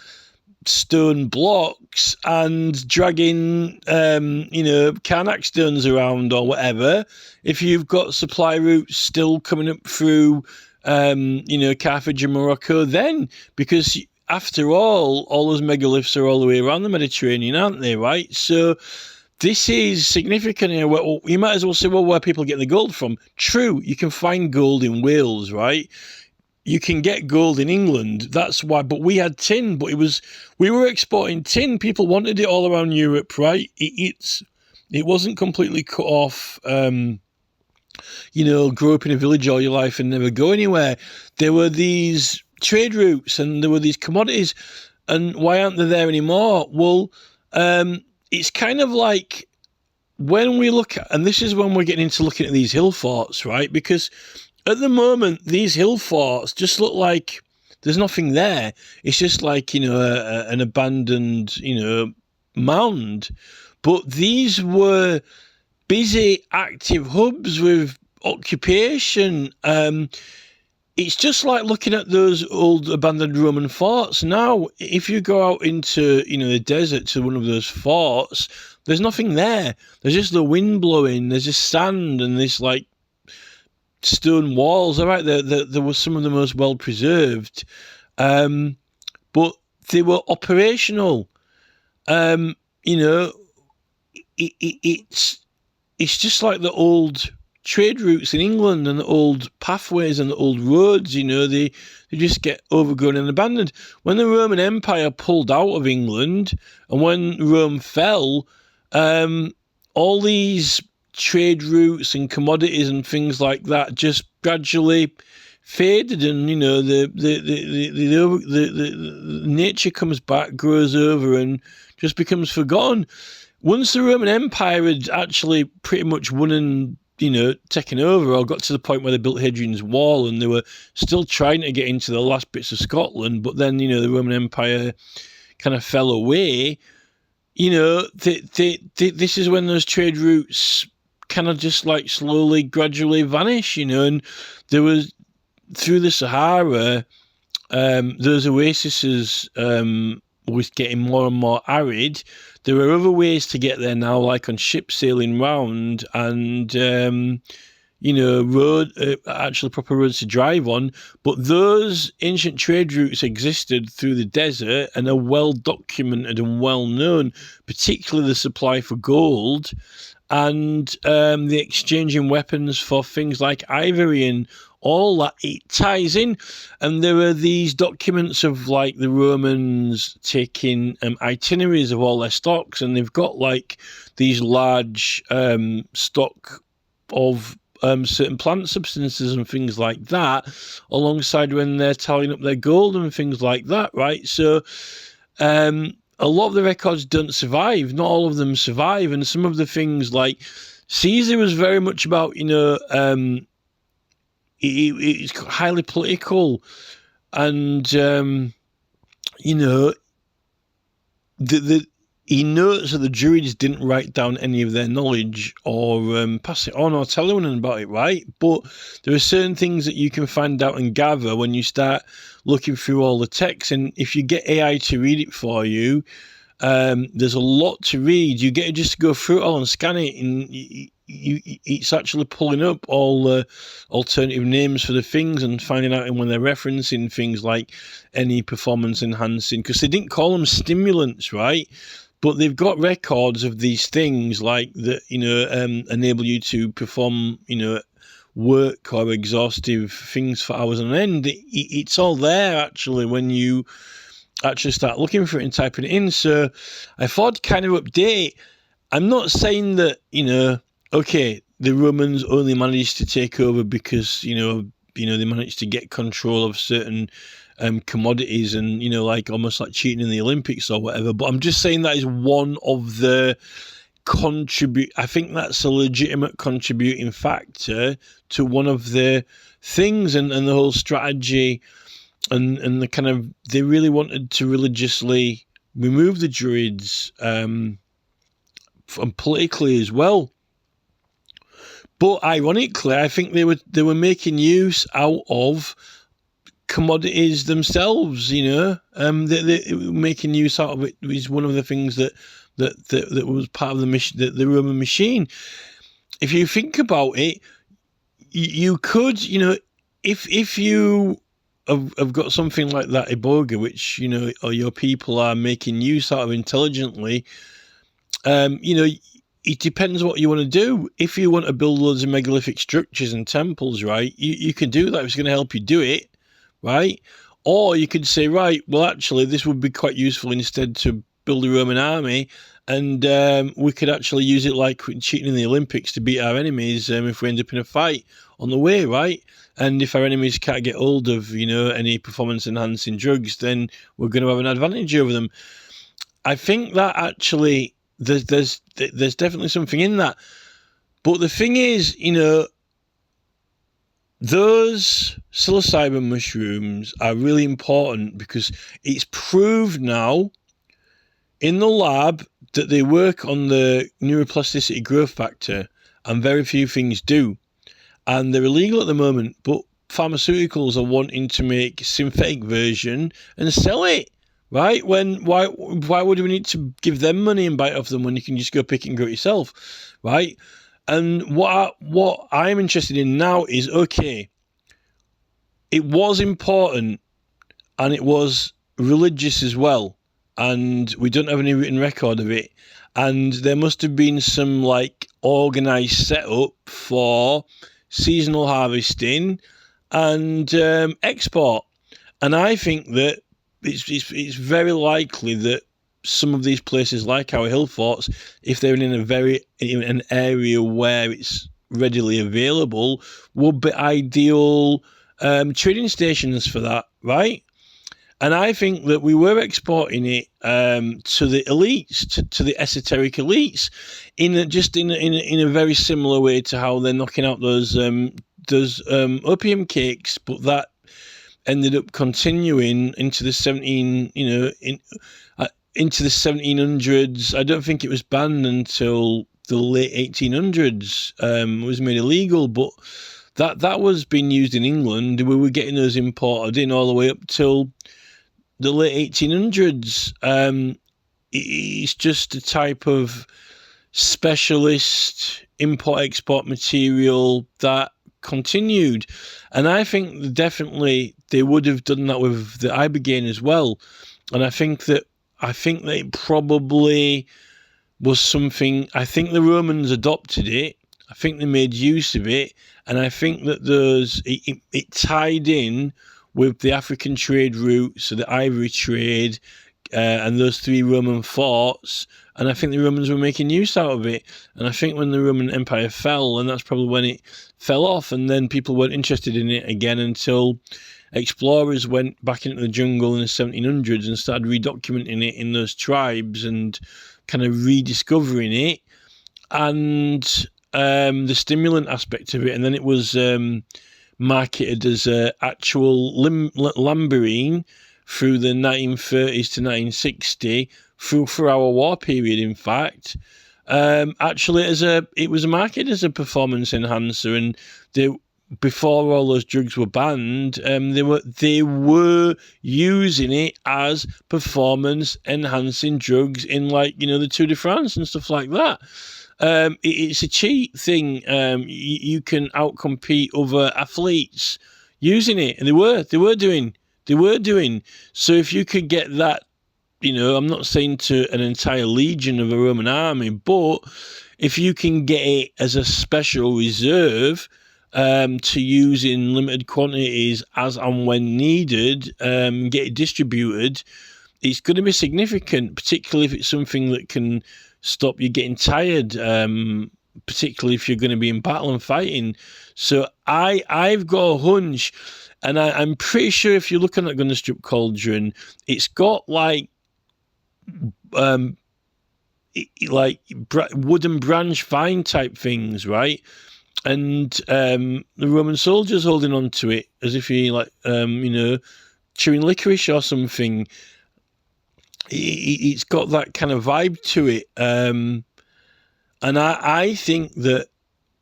stone blocks, and dragging Karnak stones around or whatever. If you've got supply routes still coming up through Carthage and Morocco, then, because after all those megaliths are all the way around the Mediterranean, aren't they, right? So this is significant here. Well, you might as well say, well, where people get the gold from. True, you can find gold in Wales, right? you can get gold in England. That's why. But we had tin, but we were exporting tin. People wanted it all around Europe, right? It wasn't completely cut off. Grow up in a village all your life and never go anywhere. There were these trade routes and there were these commodities, and why aren't they there anymore? Well, it's kind of like when we look at, and this is when we're getting into looking at these hill forts, right? Because at the moment, these hill forts just look like there's nothing there. It's just like, an abandoned, mound. But these were busy, active hubs with occupation. It's just like looking at those old abandoned Roman forts. Now, if you go out into, the desert to one of those forts, there's nothing there. There's just the wind blowing. There's just sand and this like stone walls. All right, there were some of the most well preserved, but they were operational. It's just like the old trade routes in England and the old pathways and the old roads, they just get overgrown and abandoned. When the Roman Empire pulled out of England and when Rome fell, all these trade routes and commodities and things like that just gradually faded, and the nature comes back, grows over, and just becomes forgotten. Once the Roman Empire had actually pretty much won and taken over, or got to the point where they built Hadrian's Wall, and they were still trying to get into the last bits of Scotland, but then the Roman Empire kind of fell away. This is when those trade routes kind of just like slowly, gradually vanish. And there was, through the Sahara, those oases was getting more and more arid. There are other ways to get there now, like on ships sailing round, and actually proper roads to drive on. But those ancient trade routes existed through the desert and are well documented and well known, particularly the supply for gold and the exchanging weapons for things like ivory and all that. It ties in. And there are these documents of like the Romans taking itineraries of all their stocks, and they've got like these large stock of certain plant substances and things like that, alongside when they're tallying up their gold and things like that, right? So a lot of the records don't survive. Not all of them survive. And some of the things like Caesar was very much about, it's highly political, and he notes that the Druids didn't write down any of their knowledge or pass it on or tell anyone about it, right? But there are certain things that you can find out and gather when you start looking through all the text, and if you get AI to read it for you, there's a lot to read. You get to just go through it all and scan it, and it's actually pulling up all the alternative names for the things and finding out when they're referencing things like any performance enhancing, because they didn't call them stimulants, right? But they've got records of these things like that, enable you to perform, work or exhaustive things for hours on end. It's all there actually when you actually start looking for it and typing it in. So I thought I'd kind of update. I'm not saying that, okay, the Romans only managed to take over because, they managed to get control of certain commodities and, like almost like cheating in the Olympics or whatever. But I'm just saying that is one of the I think that's a legitimate contributing factor to one of the things, and the whole strategy and the kind of, they really wanted to religiously remove the Druids and politically as well. But ironically, I think they were making use out of commodities themselves. They were making use out of it is one of the things that was part of the mission, the Roman machine. If you think about it, you could, if you have got something like that iboga, which or your people are making use out of intelligently, it depends what you want to do. If you want to build loads of megalithic structures and temples, right, you can do that. It's going to help you do it. right? Or you could say, right, well, actually, this would be quite useful instead to build a Roman army, and we could actually use it like cheating in the Olympics to beat our enemies if we end up in a fight on the way, right? And if our enemies can't get hold of, any performance-enhancing drugs, then we're going to have an advantage over them. I think that actually there's definitely something in that. But the thing is, those psilocybin mushrooms are really important because it's proved now in the lab that they work on the neuroplasticity growth factor, and very few things do. And they're illegal at the moment, but pharmaceuticals are wanting to make a synthetic version and sell it, right? Why would we need to give them money and buy it off them when you can just go pick it and grow it yourself, right? And what I'm interested in now is, okay, it was important and it was religious as well, and we don't have any written record of it, and there must have been some organised setup for seasonal harvesting and export. And I think that it's very likely that some of these places, like our hill forts, if they're in an area where it's readily available, would be ideal trading stations for that, right? And I think that we were exporting it to the elites, to the esoteric elites, in a very similar way to how they're knocking out those opium cakes, but that ended up continuing into the into the 1700s. I don't think it was banned until the late 1800s. It was made illegal, but that was being used in England. We were getting those imported in all the way up till the late 1800s. It's just a type of specialist import-export material that continued. And I think definitely they would have done that with the Ibogaine as well. And I think that it probably was something. I think the Romans adopted it. I think they made use of it. And I think that it tied in with the African trade route, so the ivory trade, and those three Roman forts. And I think the Romans were making use out of it. And I think when the Roman Empire fell, and that's probably when it fell off, and then people weren't interested in it again until explorers went back into the jungle in the 1700s and started redocumenting it in those tribes and kind of rediscovering it, and the stimulant aspect of it. And then it was marketed as actual lamberine through the 1930s to 1960, through our war period, in fact. Actually, it was marketed as a performance enhancer, and before all those drugs were banned, they were using it as performance enhancing drugs in the Tour de France and stuff like that. It's a cheat thing. You can outcompete other athletes using it, and they were doing. So if you could get that, I'm not saying to an entire legion of a Roman army, but if you can get it as a special reserve to use in limited quantities as and when needed, get it distributed, it's going to be significant, particularly if it's something that can stop you getting tired, particularly if you're going to be in battle and fighting. So I've got a hunch, and I'm pretty sure if you're looking at Gunnerstrup Cauldron, it's got like wooden branch vine type things, right? And the Roman soldiers holding on to it as if he chewing licorice or something. It's got that kind of vibe to it, and I think that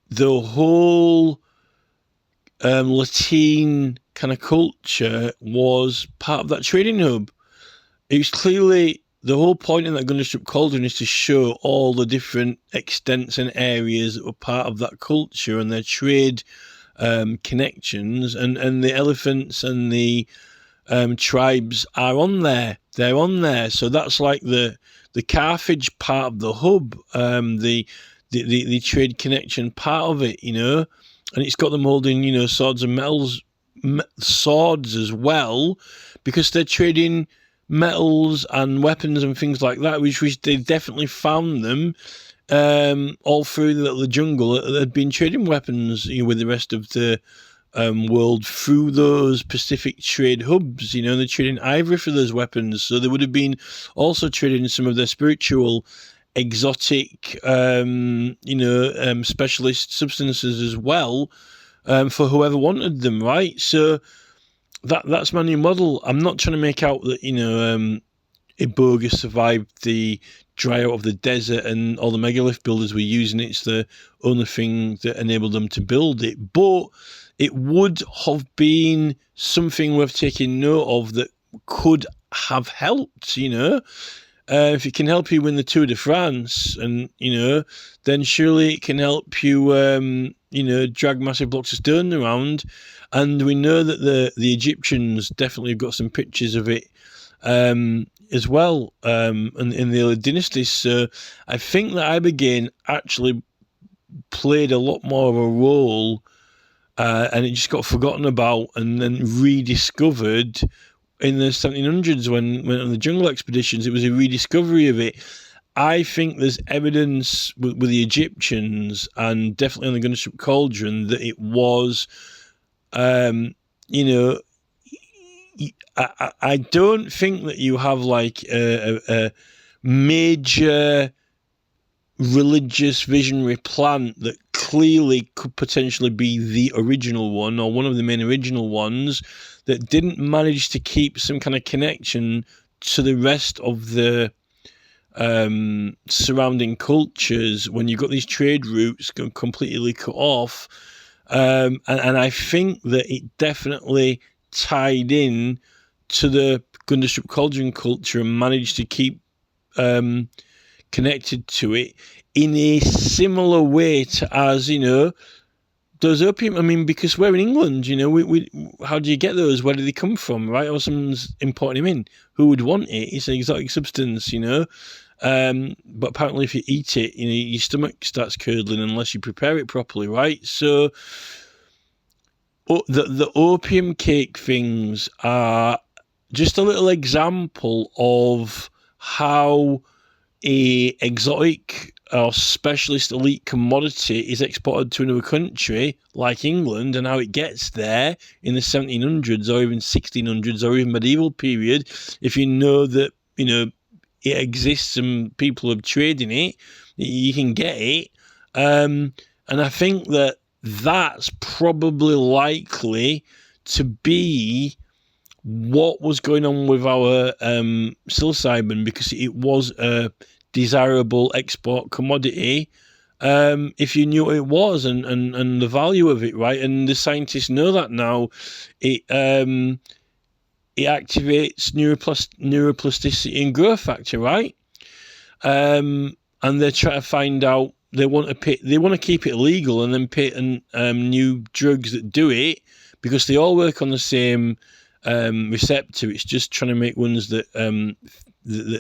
the whole Latin kind of culture was part of that trading hub. It was clearly the whole point in that Gunnerstrup Cauldron is to show all the different extents and areas that were part of that culture and their trade connections, and the elephants and the tribes are on there. They're on there. So that's like the Carthage part of the hub, the trade connection part of it, and it's got them holding, swords and medals swords as well, because they're trading metals and weapons and things like that, which they definitely found them all through the jungle. They'd been trading weapons, with the rest of the world through those Pacific trade hubs. They're trading ivory for those weapons, so they would have been also trading some of their spiritual, exotic, specialist substances as well, for whoever wanted them, right? So that's my new model. I'm not trying to make out that Iboga survived the dry out of the desert and all the megalith builders were using it. It's the only thing that enabled them to build it. But it would have been something worth taking note of that could have helped, if it can help you win the Tour de France, and, then surely it can help you, drag massive blocks of stone around. And we know that the Egyptians definitely have got some pictures of it, as well, in the early dynasties. So I think that Ibogaine actually played a lot more of a role, and it just got forgotten about and then rediscovered in the 1700s when on the jungle expeditions. It was a rediscovery of it. I think there's evidence with the Egyptians, and definitely on the Gunnership Cauldron, that it was, I don't think that you have like a major religious visionary plant that clearly could potentially be the original one, or one of the main original ones, that didn't manage to keep some kind of connection to the rest of the surrounding cultures when you've got these trade routes completely cut off. And I think that it definitely tied in to the Gunderstrup Cauldron culture and managed to keep connected to it in a similar way to as, those opium. I mean, because we're in England, we how do you get those? Where do they come from, right? Or someone's importing them in. Who would want it? It's an exotic substance, but apparently if you eat it, your stomach starts curdling unless you prepare it properly, right? So the opium cake things are just a little example of how a exotic or specialist elite commodity is exported to another country like England, and how it gets there in the 1700s or even 1600s or even medieval period. If you know that it exists and people are trading it, you can get it. And I think that that's probably likely to be what was going on with our psilocybin, because it was a desirable export commodity, if you knew what it was and the value of it, right? And the scientists know that now. It activates neuroplasticity and growth factor, right? And they're trying to find out. They want to keep it illegal and then patent new drugs that do it, because they all work on the same receptor. It's just trying to make ones that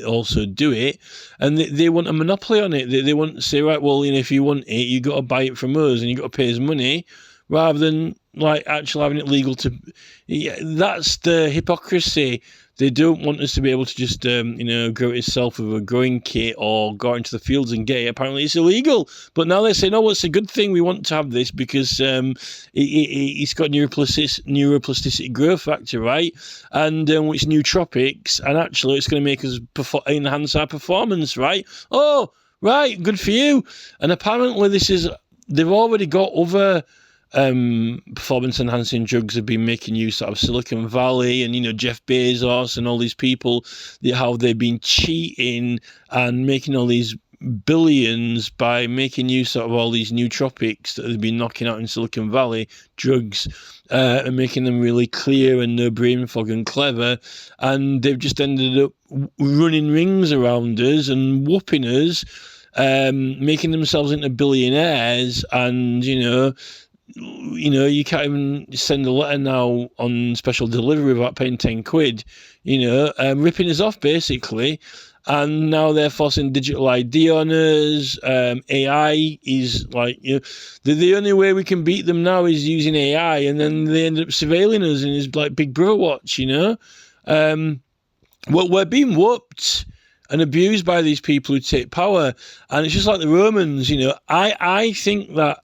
also do it, and they want a monopoly on it. They want to say, right, well, if you want it, you got to buy it from us and you got to pay us money, rather than like actually having it legal to. Yeah, that's the hypocrisy. They don't want us to be able to just, grow it yourself with a growing kit or go into the fields and get it. Apparently it's illegal. But now they say, no, it's a good thing. We want to have this because it's got neuroplasticity growth factor, right? And it's nootropics. And actually it's going to make us enhance our performance, right? Oh, right, good for you. And apparently they've already got other performance enhancing drugs have been making use out of Silicon Valley, and Jeff Bezos and all these people, how they've been cheating and making all these billions by making use of all these nootropics that they've been knocking out in Silicon Valley drugs, and making them really clear and no brain fog and clever. And they've just ended up running rings around us and whooping us, making themselves into billionaires. And you can't even send a letter now on special delivery without paying 10 quid, ripping us off basically. and now they're forcing digital ID on us. AI is like, the only way we can beat them now is using AI, and then they end up surveilling us, and it's like Big Brother watch, Well, we're being whooped and abused by these people who take power, and it's just like the Romans, I think that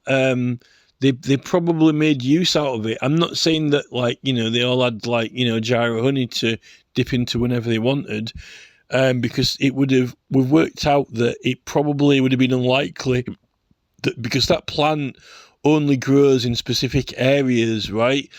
they probably made use out of it. I'm not saying that they all had a jar of honey to dip into whenever they wanted, because we've worked out that it probably would have been unlikely that, because that plant only grows in specific areas, right?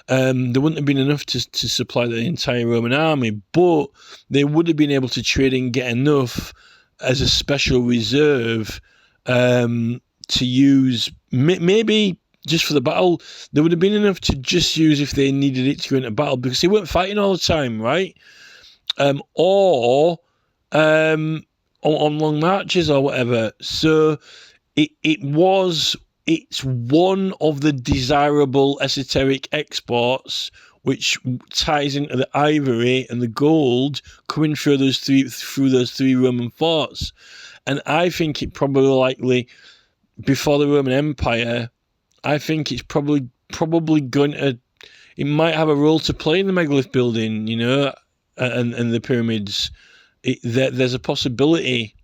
There wouldn't have been enough to supply the entire Roman army, but they would have been able to trade and get enough as a special reserve to use, maybe just for the battle. There would have been enough to just use if they needed it to go into battle, because they weren't fighting all the time, right? Or on long marches or whatever. So it's one of the desirable esoteric exports, which ties into the ivory and the gold coming through those three Roman forts. And I think it probably likely, before the Roman Empire, I think it's probably going to, it might have a role to play in the megalith building, and the pyramids. There's a possibility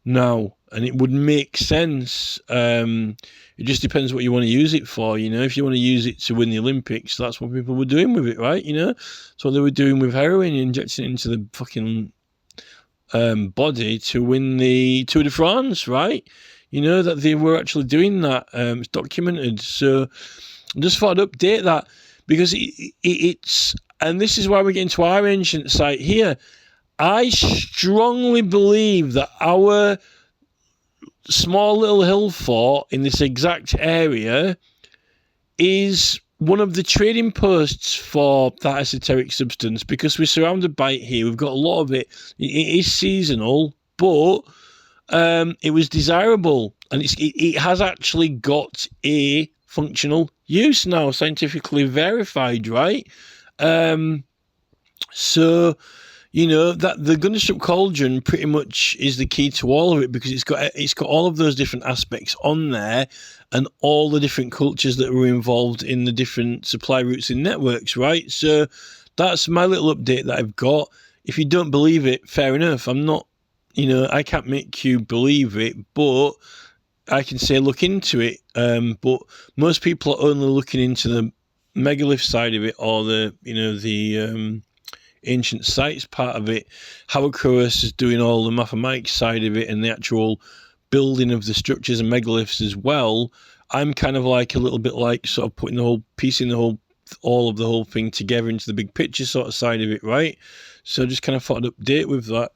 now, and it would make sense. It just depends what you want to use it for. If you want to use it to win the Olympics, that's what people were doing with it, right? That's what they were doing with heroin, injecting it into the fucking body to win the Tour de France, right? That they were actually doing that. It's documented. So I just thought I'd update that, because it's, and this is why we're getting to our ancient site here. I strongly believe that our small little hill fort in this exact area is one of the trading posts for that esoteric substance, because we're surrounded by it here. We've got a lot of it. It is seasonal, but it was desirable, and it has actually got a functional use now, scientifically verified, right? So that the Gundestrup Cauldron pretty much is the key to all of it, because it's got all of those different aspects on there, and all the different cultures that were involved in the different supply routes and networks, right? So that's my little update that I've got. If you don't believe it, fair enough. I'm not, I can't make you believe it, but I can say look into it. But most people are only looking into the megalith side of it, or the ancient sites part of it. Howard Crowesus is doing all the mathematics side of it, and the actual building of the structures and megaliths as well. I'm kind of like a little bit like sort of putting the whole piece in all of the whole thing together into the big picture sort of side of it, right? So just kind of thought I'd update with that.